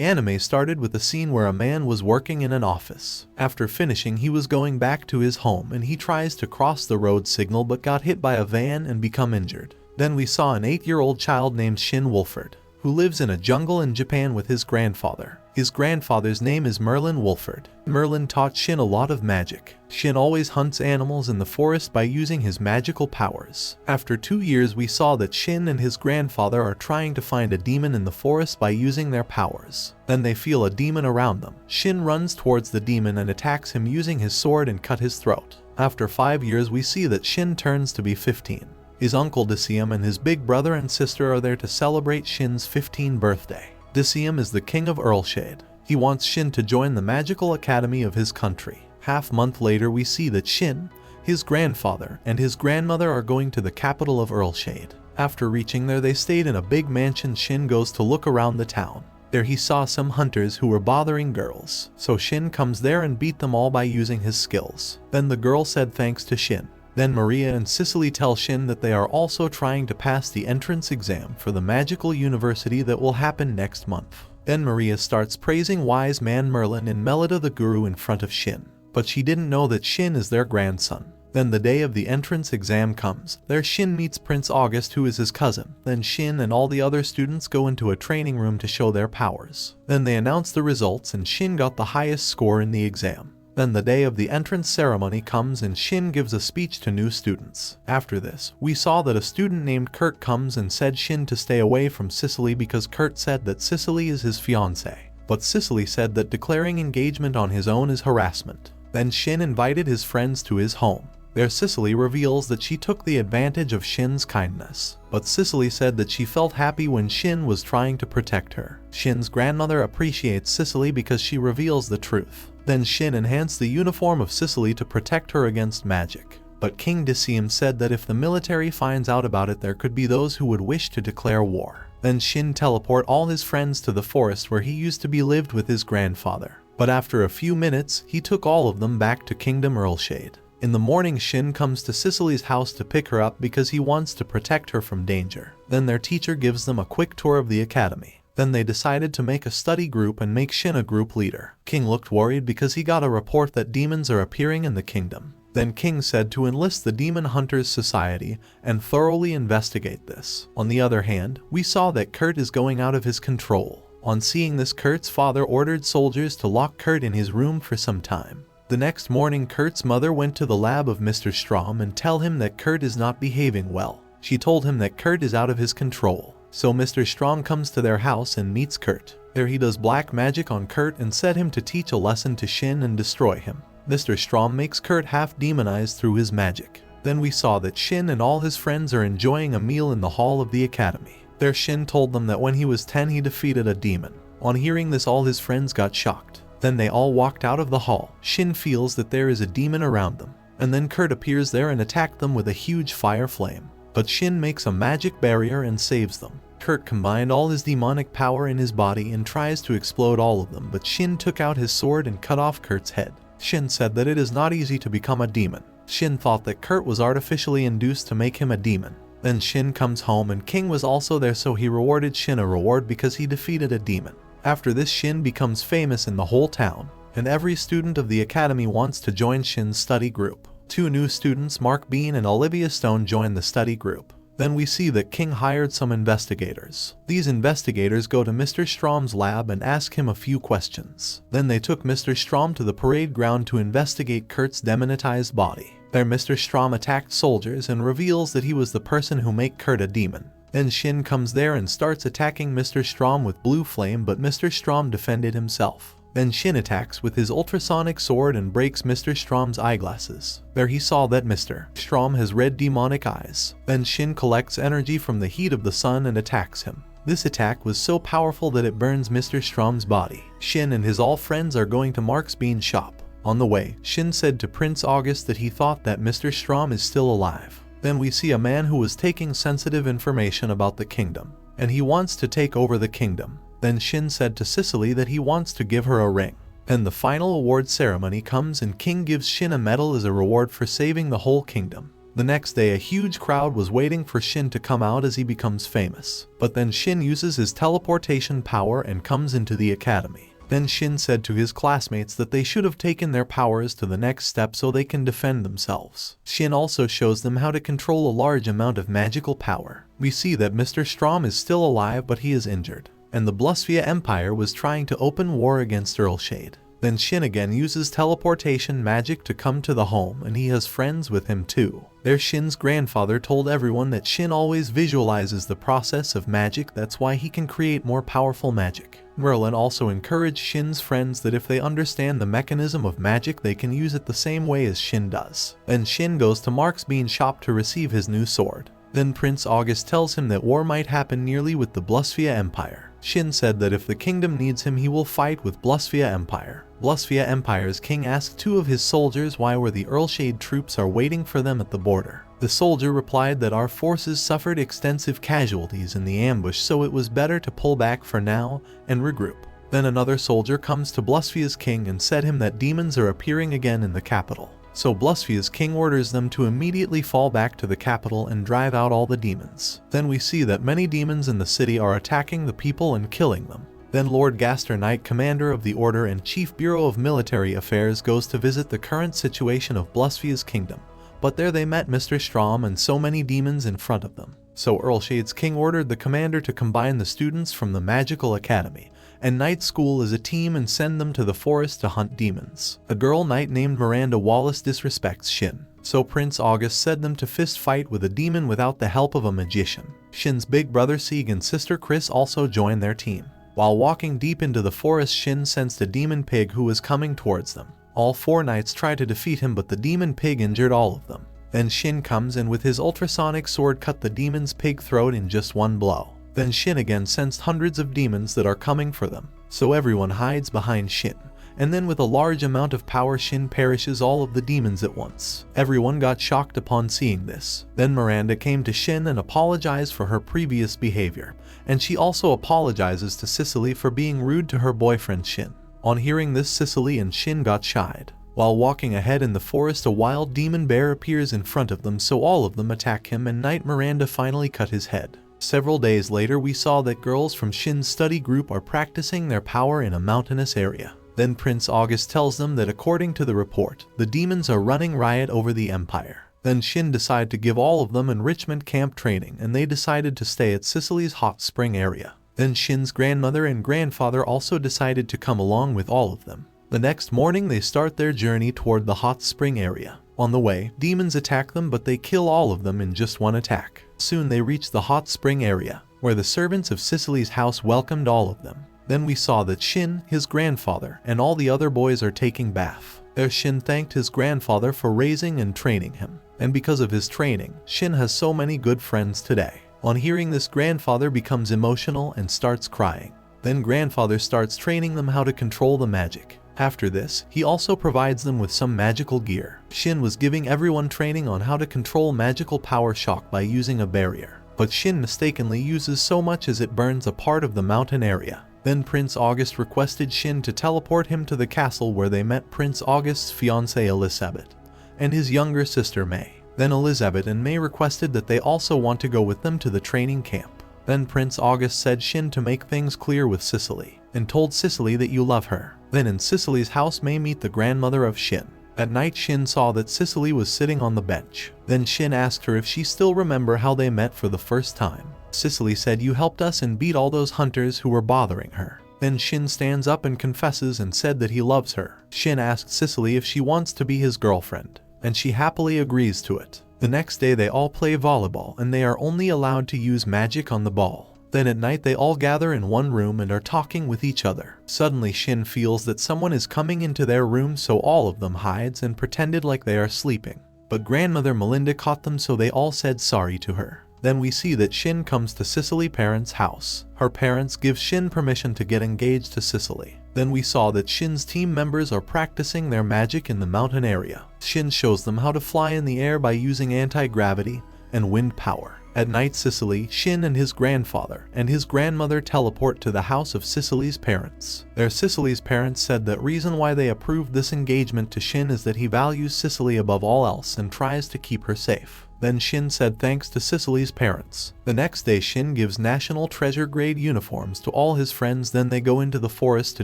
anime started with a scene where a man was working in an office. After finishing, he was going back to his home and he tries to cross the road signal but got hit by a van and become injured. Then we saw an 8-year-old child named Shin Wolford, who lives in a jungle in Japan with his grandfather. His grandfather's name is Merlin Wolford. Merlin taught Shin a lot of magic. Shin always hunts animals in the forest by using his magical powers. After 2 years, we saw that Shin and his grandfather are trying to find a demon in the forest by using their powers. Then they feel a demon around them. Shin runs towards the demon and attacks him using his sword and cut his throat. After 5 years, we see that Shin turns to be 15. His uncle Decium and his big brother and sister are there to celebrate Shin's 15th birthday. Decium is the king of Earlshade. He wants Shin to join the magical academy of his country. Half-month later, we see that Shin, his grandfather, and his grandmother are going to the capital of Earlshade. After reaching there, they stayed in a big mansion. Shin goes to look around the town. There he saw some hunters who were bothering girls. So Shin comes there and beat them all by using his skills. Then the girl said thanks to Shin. Then Maria and Cicely tell Shin that they are also trying to pass the entrance exam for the magical university that will happen next month. Then Maria starts praising wise man Merlin and Melida the guru in front of Shin. But she didn't know that Shin is their grandson. Then the day of the entrance exam comes. There Shin meets Prince August, who is his cousin. Then Shin and all the other students go into a training room to show their powers. Then they announce the results and Shin got the highest score in the exam. Then the day of the entrance ceremony comes and Shin gives a speech to new students. After this, we saw that a student named Kurt comes and said Shin to stay away from Cicely because Kurt said that Cicely is his fiancée. But Cicely said that declaring engagement on his own is harassment. Then Shin invited his friends to his home. There Cicely reveals that she took the advantage of Shin's kindness. But Cicely said that she felt happy when Shin was trying to protect her. Shin's grandmother appreciates Cicely because she reveals the truth. Then Shin enhanced the uniform of Cicely to protect her against magic. But King Decium said that if the military finds out about it, there could be those who would wish to declare war. Then Shin teleport all his friends to the forest where he used to be lived with his grandfather. But after a few minutes, he took all of them back to Kingdom Earlshade. In the morning, Shin comes to Cicely's house to pick her up because he wants to protect her from danger. Then their teacher gives them a quick tour of the academy. Then they decided to make a study group and make Shin a group leader. King looked worried because he got a report that demons are appearing in the kingdom. Then King said to enlist the Demon Hunters Society and thoroughly investigate this. On the other hand, we saw that Kurt is going out of his control. On seeing this, Kurt's father ordered soldiers to lock Kurt in his room for some time. The next morning, Kurt's mother went to the lab of Mr. Strom and tell him that Kurt is not behaving well. She told him that Kurt is out of his control. So Mr. Strom comes to their house and meets Kurt. There he does black magic on Kurt and set him to teach a lesson to Shin and destroy him. Mr. Strom makes Kurt half demonized through his magic. Then we saw that Shin and all his friends are enjoying a meal in the hall of the academy. There Shin told them that when he was 10 he defeated a demon. On hearing this, all his friends got shocked. Then they all walked out of the hall. Shin feels that there is a demon around them. And then Kurt appears there and attacks them with a huge fire flame. But Shin makes a magic barrier and saves them. Kurt combined all his demonic power in his body and tries to explode all of them, but Shin took out his sword and cut off Kurt's head. Shin said that it is not easy to become a demon. Shin thought that Kurt was artificially induced to make him a demon. Then Shin comes home and King was also there, so he rewarded Shin a reward because he defeated a demon. After this, Shin becomes famous in the whole town, and every student of the academy wants to join Shin's study group. 2 new students, Mark Bean and Olivia Stone, join the study group. Then we see that King hired some investigators. These investigators go to Mr. Strom's lab and ask him a few questions. Then they took Mr. Strom to the parade ground to investigate Kurt's demonetized body. There Mr. Strom attacked soldiers and reveals that he was the person who made Kurt a demon. Then Shin comes there and starts attacking Mr. Strom with blue flame, but Mr. Strom defended himself. Then Shin attacks with his ultrasonic sword and breaks Mr. Strom's eyeglasses. There he saw that Mr. Strom has red demonic eyes. Then Shin collects energy from the heat of the sun and attacks him. This attack was so powerful that it burns Mr. Strom's body. Shin and his all friends are going to Mark's bean shop. On the way, Shin said to Prince August that he thought that Mr. Strom is still alive. Then we see a man who was taking sensitive information about the kingdom, and he wants to take over the kingdom. Then Shin said to Cicely that he wants to give her a ring. Then the final award ceremony comes and King gives Shin a medal as a reward for saving the whole kingdom. The next day a huge crowd was waiting for Shin to come out as he becomes famous. But then Shin uses his teleportation power and comes into the academy. Then Shin said to his classmates that they should have taken their powers to the next step so they can defend themselves. Shin also shows them how to control a large amount of magical power. We see that Mr. Strom is still alive but he is injured, and the Blusphia Empire was trying to open war against Earlshade. Then Shin again uses teleportation magic to come to the home, and he has friends with him too. There Shin's grandfather told everyone that Shin always visualizes the process of magic, that's why he can create more powerful magic. Merlin also encouraged Shin's friends that if they understand the mechanism of magic they can use it the same way as Shin does. Then Shin goes to Mark's bean shop to receive his new sword. Then Prince August tells him that war might happen nearly with the Blusphia Empire. Shin said that if the kingdom needs him he will fight with Blusphia Empire. Blusphia Empire's king asked two of his soldiers why were the Earlshade troops are waiting for them at the border. The soldier replied that our forces suffered extensive casualties in the ambush, so it was better to pull back for now and regroup. Then another soldier comes to Blusphia's king and said him that demons are appearing again in the capital. So Blusphia's king orders them to immediately fall back to the capital and drive out all the demons. Then we see that many demons in the city are attacking the people and killing them. Then Lord Gaster Knight, commander of the Order and Chief Bureau of Military Affairs, goes to visit the current situation of Blusphia's kingdom. But there they met Mr. Strom and so many demons in front of them. So Earlshade's king ordered the commander to combine the students from the Magical Academy and Night School as a team and send them to the forest to hunt demons. A girl knight named Miranda Wallace disrespects Shin, so Prince August said them to fist fight with a demon without the help of a magician. Shin's big brother Sieg and sister Chris also joined their team. While walking deep into the forest, Shin sensed a demon pig who was coming towards them. All four knights try to defeat him, but the demon pig injured all of them. Then Shin comes and with his ultrasonic sword cut the demon's pig throat in just one blow. Then Shin again sensed hundreds of demons that are coming for them, so everyone hides behind Shin. And then with a large amount of power Shin perishes all of the demons at once. Everyone got shocked upon seeing this. Then Miranda came to Shin and apologized for her previous behavior, and she also apologizes to Cicely for being rude to her boyfriend Shin. On hearing this, Cicely and Shin got shied. While walking ahead in the forest, a wild demon bear appears in front of them, so all of them attack him and Knight Miranda finally cut his head. Several days later we saw that girls from Shin's study group are practicing their power in a mountainous area. Then Prince August tells them that according to the report, the demons are running riot over the empire. Then Shin decided to give all of them enrichment camp training, and they decided to stay at Cicely's hot spring area. Then Shin's grandmother and grandfather also decided to come along with all of them. The next morning they start their journey toward the hot spring area. On the way, demons attack them, but they kill all of them in just one attack. Soon they reach the hot spring area, where the servants of Cicely's house welcomed all of them. Then we saw that Shin, his grandfather, and all the other boys are taking bath. There Shin thanked his grandfather for raising and training him. And because of his training, Shin has so many good friends today. On hearing this, grandfather becomes emotional and starts crying. Then grandfather starts training them how to control the magic. After this, he also provides them with some magical gear. Shin was giving everyone training on how to control magical power shock by using a barrier. But Shin mistakenly uses so much as it burns a part of the mountain area. Then Prince August requested Shin to teleport him to the castle where they met Prince August's fiancée Elizabeth and his younger sister May. Then Elizabeth and May requested that they also want to go with them to the training camp. Then Prince August said Shin to make things clear with Cicely, and told Cicely that you love her. Then in Cicely's house May meet the grandmother of Shin. At night Shin saw that Cicely was sitting on the bench. Then Shin asked her if she still remember how they met for the first time. Cicely said, you helped us and beat all those hunters who were bothering her. Then Shin stands up and confesses and said that he loves her. Shin asked Cicely if she wants to be his girlfriend, and she happily agrees to it. The next day they all play volleyball, and they are only allowed to use magic on the ball. Then at night they all gather in one room and are talking with each other. Suddenly Shin feels that someone is coming into their room, so all of them hides and pretended like they are sleeping. But grandmother Melinda caught them, so they all said sorry to her. Then we see that Shin comes to Cicely's parents' house. Her parents give Shin permission to get engaged to Cicely. Then we saw that Shin's team members are practicing their magic in the mountain area. Shin shows them how to fly in the air by using anti-gravity and wind power. At night Cicely, Shin and his grandfather and his grandmother teleport to the house of Cicely's parents. There Cicely's parents said that reason why they approved this engagement to Shin is that he values Cicely above all else and tries to keep her safe. Then Shin said thanks to Sicily's parents. The next day Shin gives national treasure grade uniforms to all his friends. Then they go into the forest to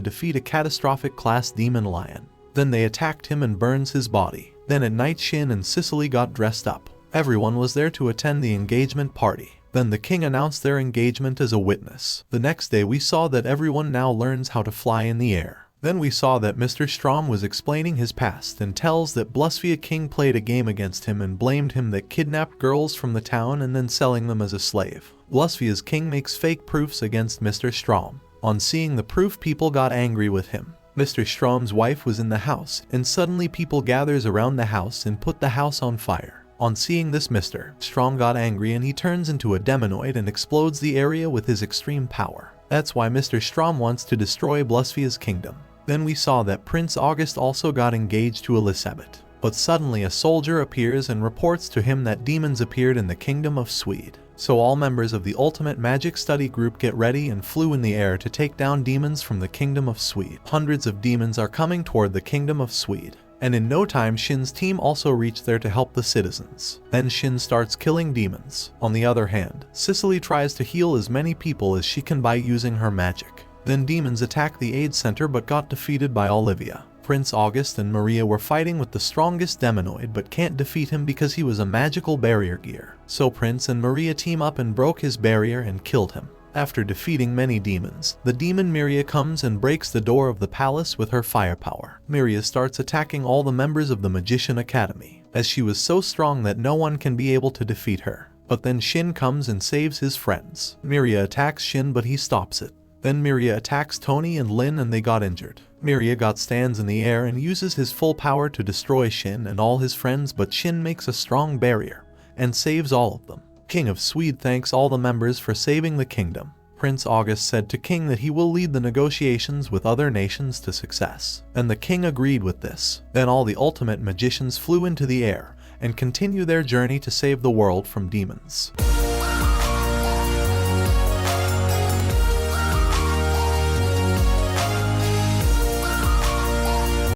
defeat a catastrophic class demon lion. Then they attacked him and burns his body. Then at night Shin and Sicily got dressed up. Everyone was there to attend the engagement party. Then the king announced their engagement as a witness. The next day we saw that everyone now learns how to fly in the air. Then we saw that Mr. Strom was explaining his past and tells that Blusvia King played a game against him and blamed him that kidnapped girls from the town and then selling them as a slave. Blusvia's king makes fake proofs against Mr. Strom. On seeing the proof, people got angry with him. Mr. Strom's wife was in the house, and suddenly people gathers around the house and put the house on fire. On seeing this, Mr. Strom got angry and he turns into a demonoid and explodes the area with his extreme power. That's why Mr. Strom wants to destroy Blusvia's kingdom. Then we saw that Prince August also got engaged to Elisabeth. But suddenly a soldier appears and reports to him that demons appeared in the kingdom of Sweden. So all members of the Ultimate Magic Study Group get ready and flew in the air to take down demons from the kingdom of Sweden. Hundreds of demons are coming toward the kingdom of Sweden. And in no time Shin's team also reached there to help the citizens. Then Shin starts killing demons. On the other hand, Sicily tries to heal as many people as she can by using her magic. Then demons attack the aid center but got defeated by Olivia. Prince August and Maria were fighting with the strongest demonoid but can't defeat him because he was a magical barrier gear. So Prince and Maria team up and broke his barrier and killed him. After defeating many demons, the demon Miria comes and breaks the door of the palace with her firepower. Miria starts attacking all the members of the Magician Academy, as she was so strong that no one can be able to defeat her. But then Shin comes and saves his friends. Miria attacks Shin but he stops it. Then Miria attacks Tony and Lin and they got injured. Miria got stands in the air and uses his full power to destroy Shin and all his friends, but Shin makes a strong barrier and saves all of them. King of Sweden thanks all the members for saving the kingdom. Prince August said to King that he will lead the negotiations with other nations to success, and the king agreed with this. Then all the ultimate magicians flew into the air and continue their journey to save the world from demons.